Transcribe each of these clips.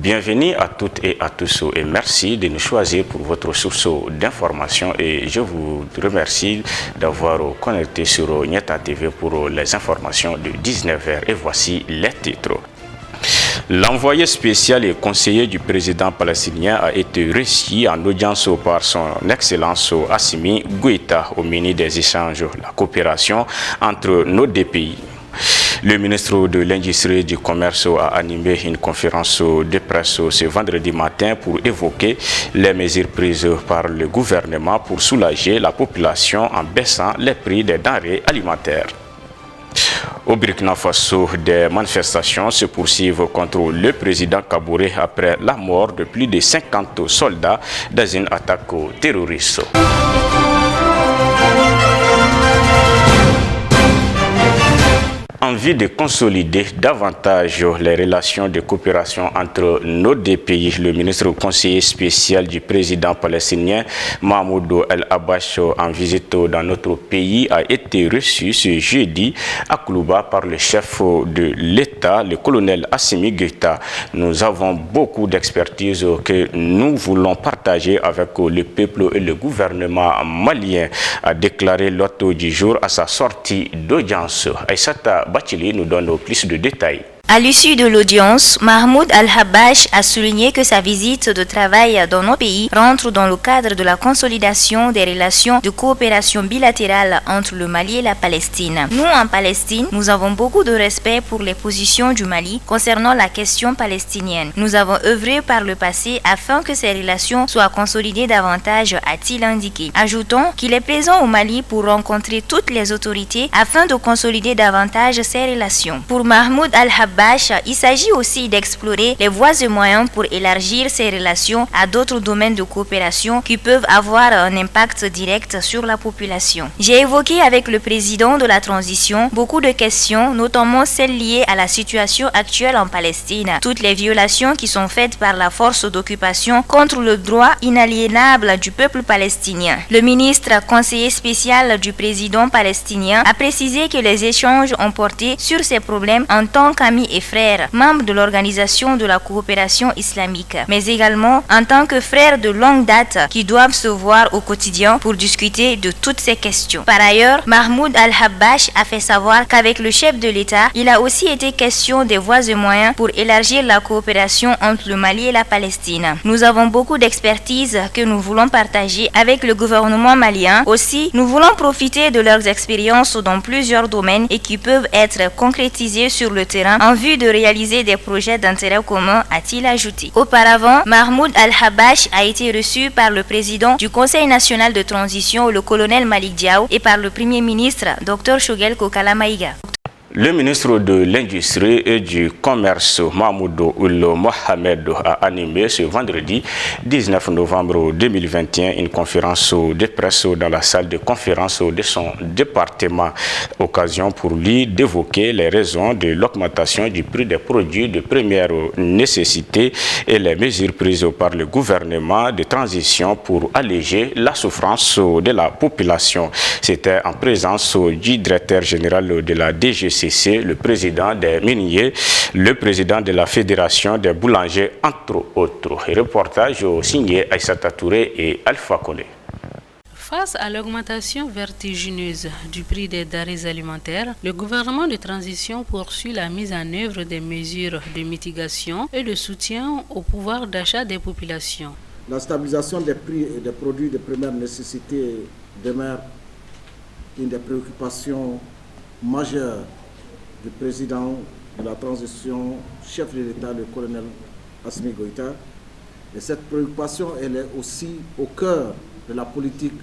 Bienvenue à toutes et à tous et merci de nous choisir pour votre source d'information et je vous remercie d'avoir connecté sur Nieta TV pour les informations de 19h et voici les titres. L'envoyé spécial et conseiller du président palestinien a été reçu en audience par son Excellence Assimi Goïta au ministre des Échanges, la coopération entre nos deux pays. Le ministre de l'Industrie et du Commerce a animé une conférence de presse ce vendredi matin pour évoquer les mesures prises par le gouvernement pour soulager la population en baissant les prix des denrées alimentaires. Au Burkina Faso, des manifestations se poursuivent contre le président Kaboré après la mort de plus de 50 soldats dans une attaque terroriste. En vue de consolider davantage les relations de coopération entre nos deux pays, le ministre conseiller spécial du président palestinien Mahmoud El-Abash en visite dans notre pays a été reçu ce jeudi à Koulouba par le chef de l'État, le colonel Assimi Goïta. Nous avons beaucoup d'expertise que nous voulons partager avec le peuple et le gouvernement malien, a déclaré l'hôte du jour à sa sortie d'audience. Aïssata Bachili nous donne plus de détails. À l'issue de l'audience, Mahmoud Al-Habash a souligné que sa visite de travail dans nos pays rentre dans le cadre de la consolidation des relations de coopération bilatérale entre le Mali et la Palestine. Nous, en Palestine, nous avons beaucoup de respect pour les positions du Mali concernant la question palestinienne. Nous avons œuvré par le passé afin que ces relations soient consolidées davantage, a-t-il indiqué. Ajoutons qu'il est présent au Mali pour rencontrer toutes les autorités afin de consolider davantage ces relations. Pour Mahmoud Al-Habash, il s'agit aussi d'explorer les voies et moyens pour élargir ces relations à d'autres domaines de coopération qui peuvent avoir un impact direct sur la population. J'ai évoqué avec le président de la transition beaucoup de questions, notamment celles liées à la situation actuelle en Palestine, toutes les violations qui sont faites par la force d'occupation contre le droit inaliénable du peuple palestinien. Le ministre conseiller spécial du président palestinien a précisé que les échanges ont porté sur ces problèmes en tant qu'amis et frères, membres de l'Organisation de la coopération islamique, mais également en tant que frères de longue date qui doivent se voir au quotidien pour discuter de toutes ces questions. Par ailleurs, Mahmoud Al-Habash a fait savoir qu'avec le chef de l'État, il a aussi été question des voies et moyens pour élargir la coopération entre le Mali et la Palestine. Nous avons beaucoup d'expertise que nous voulons partager avec le gouvernement malien. Aussi, nous voulons profiter de leurs expériences dans plusieurs domaines et qui peuvent être concrétisées sur le terrain en vue de réaliser des projets d'intérêt commun, a-t-il ajouté. Auparavant, Mahmoud Al-Habash a été reçu par le président du Conseil national de transition, le colonel Malik Diaw, et par le premier ministre, Dr Choguel Kokala Maïga. Le ministre de l'Industrie et du Commerce, Mahmoud Ould Mohamed, a animé ce vendredi 19 novembre 2021 une conférence de presse dans la salle de conférence de son département. Occasion pour lui d'évoquer les raisons de l'augmentation du prix des produits de première nécessité et les mesures prises par le gouvernement de transition pour alléger la souffrance de la population. C'était en présence du directeur général de la DGC, le président des miniers, le président de la Fédération des boulangers, entre autres. Reportage signé Aïssata Touré et Alpha Kone. Face à l'augmentation vertigineuse du prix des denrées alimentaires, le gouvernement de transition poursuit la mise en œuvre des mesures de mitigation et de soutien au pouvoir d'achat des populations. La stabilisation des prix et des produits de première nécessité demeure une des préoccupations majeures du président de la transition, chef de l'État, le colonel Assimi Goïta. Et cette préoccupation, elle est aussi au cœur de la politique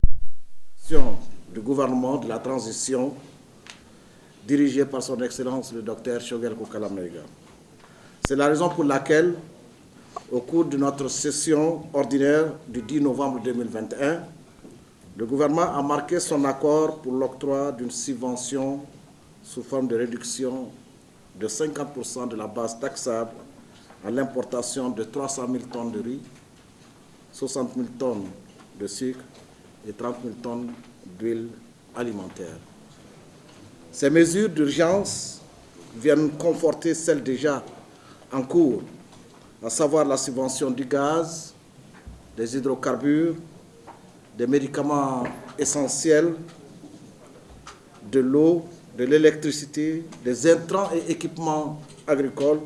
du gouvernement de la transition dirigée par son Excellence le Dr Choguel Kokala Maïga. C'est la raison pour laquelle, au cours de notre session ordinaire du 10 novembre 2021, le gouvernement a marqué son accord pour l'octroi d'une subvention sous forme de réduction de 50% de la base taxable à l'importation de 300 000 tonnes de riz, 60 000 tonnes de sucre et 30 000 tonnes d'huile alimentaire. Ces mesures d'urgence viennent conforter celles déjà en cours, à savoir la subvention du gaz, des hydrocarbures, des médicaments essentiels, de l'eau, de l'électricité, des intrants et équipements agricoles,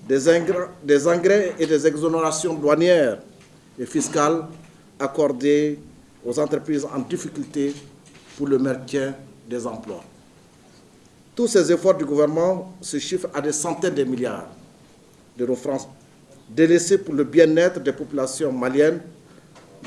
des engrais et des exonérations douanières et fiscales accordées aux entreprises en difficulté pour le maintien des emplois. Tous ces efforts du gouvernement se chiffrent à des centaines de milliards d'euros francs délaissés pour le bien-être des populations maliennes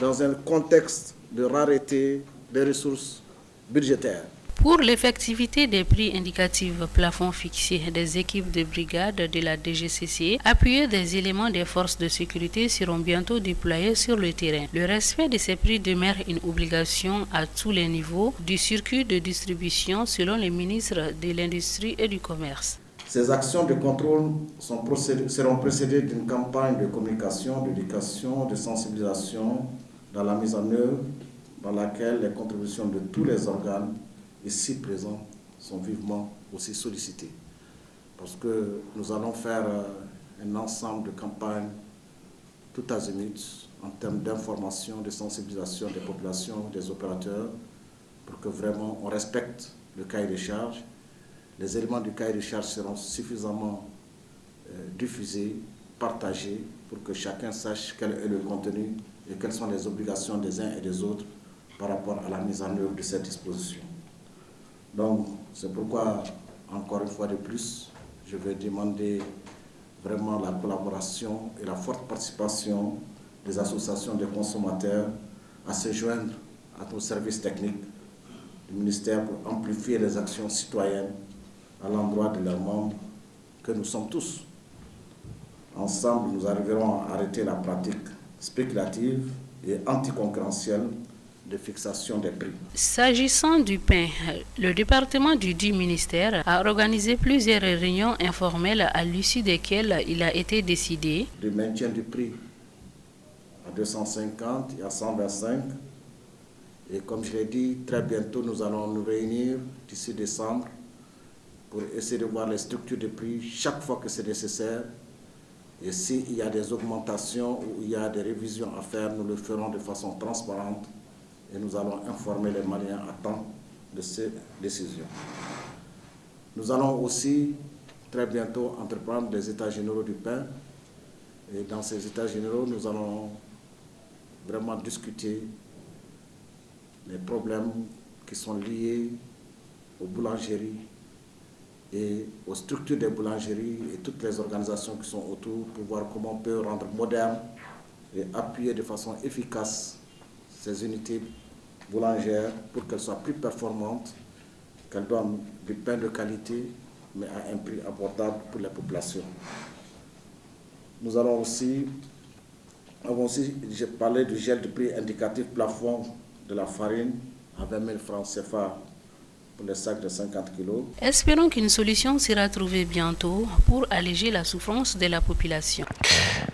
dans un contexte de rareté des ressources budgétaires. Pour l'effectivité des prix indicatifs plafond fixés des équipes de brigade de la DGCC, appuyés des éléments des forces de sécurité seront bientôt déployés sur le terrain. Le respect de ces prix demeure une obligation à tous les niveaux du circuit de distribution selon le ministre de l'Industrie et du Commerce. Ces actions de contrôle seront précédées d'une campagne de communication, d'éducation, de sensibilisation dans la mise en œuvre dans laquelle les contributions de tous les organes ici présents sont vivement aussi sollicités. Parce que nous allons faire un ensemble de campagnes tout azimut en termes d'information, de sensibilisation des populations, des opérateurs, pour que vraiment on respecte le cahier des charges. Les éléments du cahier des charges seront suffisamment diffusés, partagés, pour que chacun sache quel est le contenu et quelles sont les obligations des uns et des autres par rapport à la mise en œuvre de cette disposition. Donc, c'est pourquoi, encore une fois de plus, je vais demander vraiment la collaboration et la forte participation des associations de consommateurs à se joindre à nos services techniques du ministère pour amplifier les actions citoyennes à l'endroit de leurs membres que nous sommes tous. Ensemble, nous arriverons à arrêter la pratique spéculative et anticoncurrentielle de fixation des prix. S'agissant du pain, le département du dit ministère a organisé plusieurs réunions informelles à l'issue desquelles il a été décidé du maintien du prix à 250 et à 125. Et comme je l'ai dit, très bientôt nous allons nous réunir d'ici décembre pour essayer de voir les structures de prix chaque fois que c'est nécessaire. Et s'il y a des augmentations ou il y a des révisions à faire, nous le ferons de façon transparente. Et nous allons informer les Maliens à temps de ces décisions. Nous allons aussi très bientôt entreprendre des états généraux du pain. Et dans ces états généraux, nous allons vraiment discuter les problèmes qui sont liés aux boulangeries et aux structures des boulangeries et toutes les organisations qui sont autour pour voir comment on peut rendre moderne et appuyer de façon efficace ces unités boulangères pour qu'elles soient plus performantes, qu'elles donnent du pain de qualité, mais à un prix abordable pour les populations. Nous avons aussi parlé du gel du prix indicatif plafond de la farine à 20 000 francs CFA pour les sacs de 50 kg. Espérons qu'une solution sera trouvée bientôt pour alléger la souffrance de la population.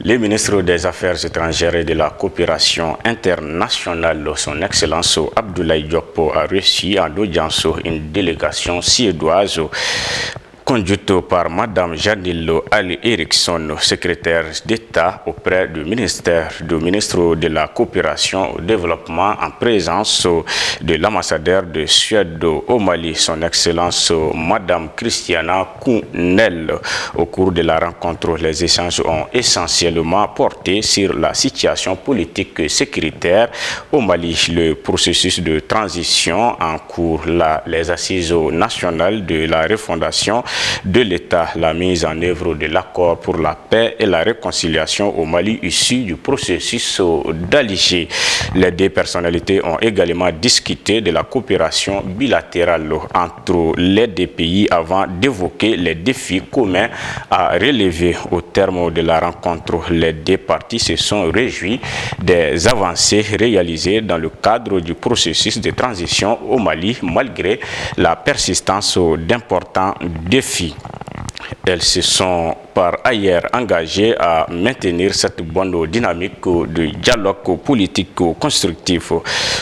Le ministre des Affaires étrangères et de la coopération internationale, son Excellence Abdoulaye Diop, a reçu en audience une délégation suédoise conduite par Mme Janilo Ali Eriksson, secrétaire d'État auprès du ministre de la Coopération au Développement, en présence de l'ambassadeur de Suède au Mali, son Excellence Mme Christiana Kuhnel. Au cours de la rencontre, les échanges ont essentiellement porté sur la situation politique et sécuritaire au Mali, le processus de transition en cours, les assises nationales de la refondation de l'État la mise en œuvre de l'accord pour la paix et la réconciliation au Mali issu du processus d'Alger. Les deux personnalités ont également discuté de la coopération bilatérale entre les deux pays avant d'évoquer les défis communs à relever. Au terme de la rencontre, les deux parties se sont réjouis des avancées réalisées dans le cadre du processus de transition au Mali, malgré la persistance d'importants défis. Elles se sont par ailleurs engagées à maintenir cette bonne dynamique de dialogue politique constructif.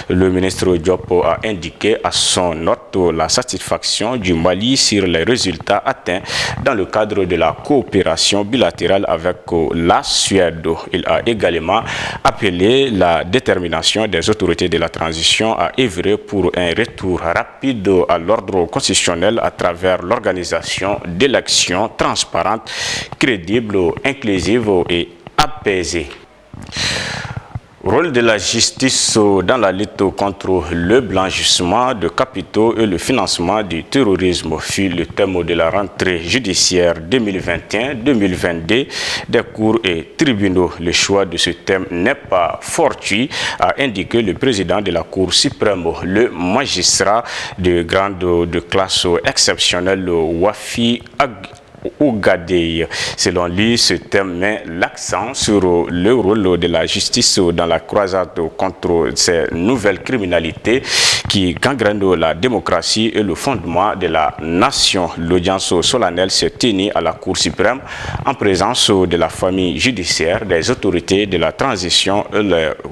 Le ministre Diop a indiqué à son note la satisfaction du Mali sur les résultats atteints dans le cadre de la coopération bilatérale avec la Suède. Il a également appelé la détermination des autorités de la transition à œuvrer pour un retour rapide à l'ordre constitutionnel à travers l'organisation d'élections transparentes, crédibles, inclusives et apaisées. Rôle de la justice dans la lutte contre le blanchissement de capitaux et le financement du terrorisme fut le thème de la rentrée judiciaire 2021-2022 des cours et tribunaux. Le choix de ce thème n'est pas fortuit, a indiqué le président de la Cour suprême, le magistrat de classe exceptionnelle Wafi Ougadei. Selon lui, ce thème met l'accent sur le rôle de la justice dans la croisade contre ces nouvelles criminalités qui gangrènent la démocratie et le fondement de la nation. L'audience solennelle s'est tenue à la Cour suprême en présence de la famille judiciaire, des autorités de la transition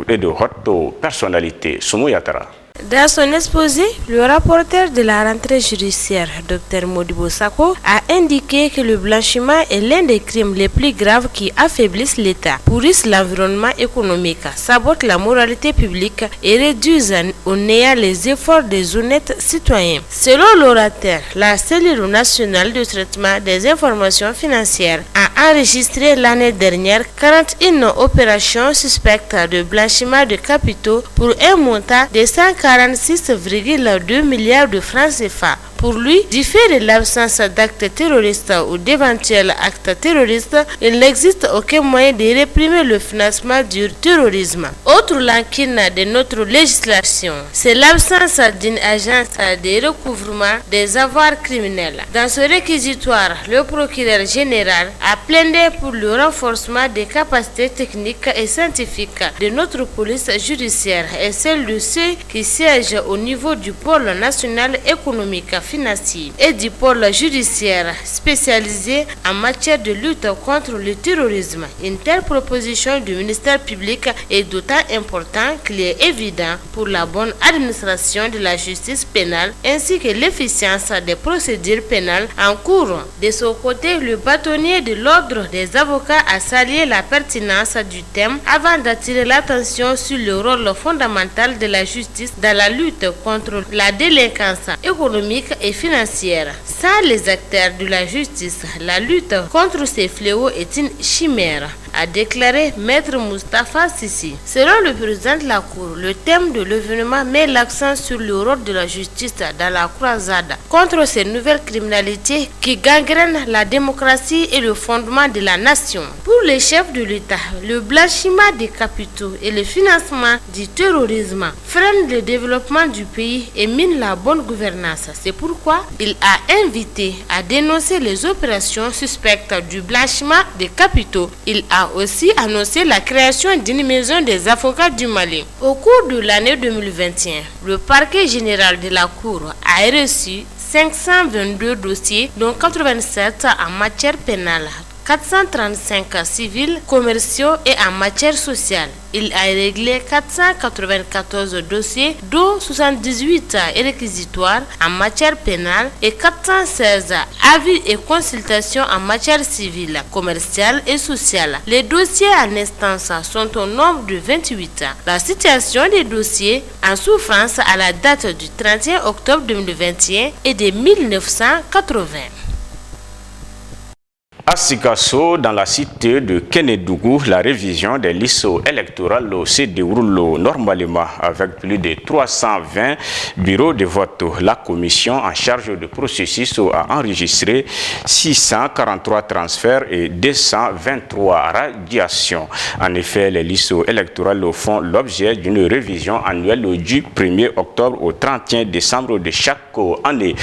et de hautes personnalités. Soumou Yatara. Dans son exposé, le rapporteur de la rentrée judiciaire, Dr Modibo Sako, a indiqué que le blanchiment est l'un des crimes les plus graves qui affaiblissent l'État, pourrissent l'environnement économique, sabotent la moralité publique et réduisent au néant les efforts des honnêtes citoyens. Selon l'orateur, la cellule nationale de traitement des informations financières a enregistré l'année dernière 41 opérations suspectes de blanchiment de capitaux pour un montant de 146,2 milliards de francs CFA. Pour lui, du fait de l'absence d'actes terroristes ou d'éventuels actes terroristes, il n'existe aucun moyen de réprimer le financement du terrorisme. Autre lancune de notre législation, c'est l'absence d'une agence de recouvrement des avoirs criminels. Dans ce réquisitoire, le procureur général a plaidé pour le renforcement des capacités techniques et scientifiques de notre police judiciaire et celle de ceux qui siègent au niveau du pôle national économique, financier et du pôle judiciaire spécialisé en matière de lutte contre le terrorisme. Une telle proposition du ministère public est d'autant importante qu'il est évident pour la bonne administration de la justice pénale ainsi que l'efficience des procédures pénales en cours. De son côté, le bâtonnier de l'ordre des avocats a salué la pertinence du thème avant d'attirer l'attention sur le rôle fondamental de la justice dans la lutte contre la délinquance économique et financière. Sans les acteurs de la justice, la lutte contre ces fléaux est une chimère, a déclaré Maître Moustapha Sissi. Selon le président de la Cour, le thème de l'événement met l'accent sur le rôle de la justice dans la croisade contre ces nouvelles criminalités qui gangrènent la démocratie et le fondement de la nation. Pour les chefs de l'État, le blanchiment des capitaux et le financement du terrorisme freinent le développement du pays et minent la bonne gouvernance. C'est pourquoi il a invité à dénoncer les opérations suspectes du blanchiment des capitaux. Il a aussi annoncé la création d'une maison des avocats du Mali. Au cours de l'année 2021, le parquet général de la Cour a reçu 522 dossiers, dont 87 en matière pénale, 435 civils, commerciaux et en matière sociale. Il a réglé 494 dossiers, dont 78 réquisitoires en matière pénale et 416 avis et consultations en matière civile, commerciale et sociale. Les dossiers en instance sont au nombre de 28. La situation des dossiers en souffrance à la date du 31 octobre 2021 est de 1980. À Sikasso, dans la cité de Kenedougou, la révision des listes électorales se déroule normalement avec plus de 320 bureaux de vote. La commission en charge du processus a enregistré 643 transferts et 223 radiations. En effet, les listes électorales font l'objet d'une révision annuelle du 1er octobre au 31 décembre de chaque année.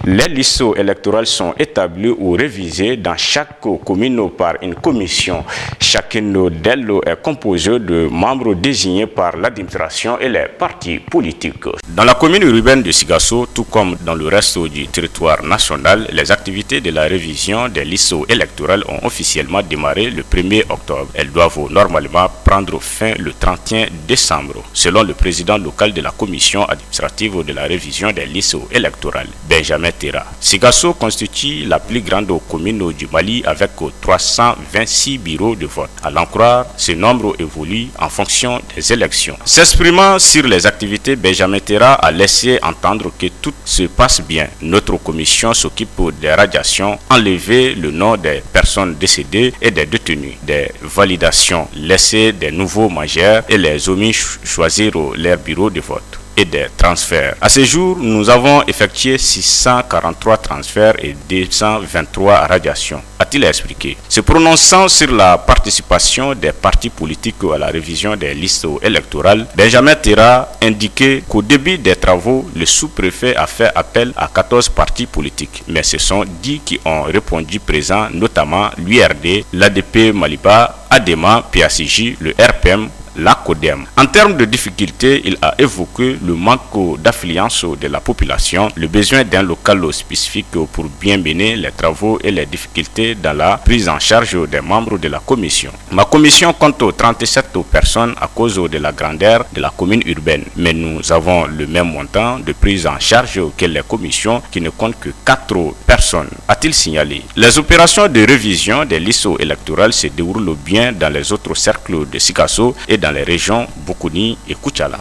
Les listes électorales sont établies ou révisées dans chaque commune par une commission. Chacune d'elles est composée de membres désignés par l'administration et les partis politiques. Dans la commune urbaine de Sikasso, tout comme dans le reste du territoire national, les activités de la révision des listes électorales ont officiellement démarré le 1er octobre. Elles doivent normalement prendre fin le 31 décembre, selon le président local de la commission administrative de la révision des listes électorales, Benjamin Terra. Sikasso constitue la plus grande commune du Mali avec 326 bureaux de vote. À l'en croire, ce nombre évolue en fonction des élections. S'exprimant sur les activités, Benjamin Terra a laissé entendre que tout se passe bien. Notre commission s'occupe des radiations, enlever le nom des personnes décédées et des détenus, des validations, laisser des nouveaux majeurs et les omis choisir leur bureau de vote et des transferts. À ce jour, nous avons effectué 643 transferts et 223 radiations, a-t-il expliqué. Se prononçant sur la participation des partis politiques à la révision des listes électorales, Benjamin Terra indiquait qu'au début des travaux, le sous-préfet a fait appel à 14 partis politiques, mais ce sont 10 qui ont répondu présents, notamment l'URD, l'ADP Maliba, ADEMA, PACJ, le RPM, la CODEM. En termes de difficultés, il a évoqué le manque d'affluence de la population, le besoin d'un local spécifique pour bien mener les travaux et les difficultés dans la prise en charge des membres de la commission. Ma commission compte 37 personnes à cause de la grandeur de la commune urbaine, mais nous avons le même montant de prise en charge que les commissions qui ne comptent que 4 personnes, a-t-il signalé. Les opérations de révision des listes électorales se déroulent bien dans les autres cercles de Sikasso et dans les régions Boukouni et Koutchala.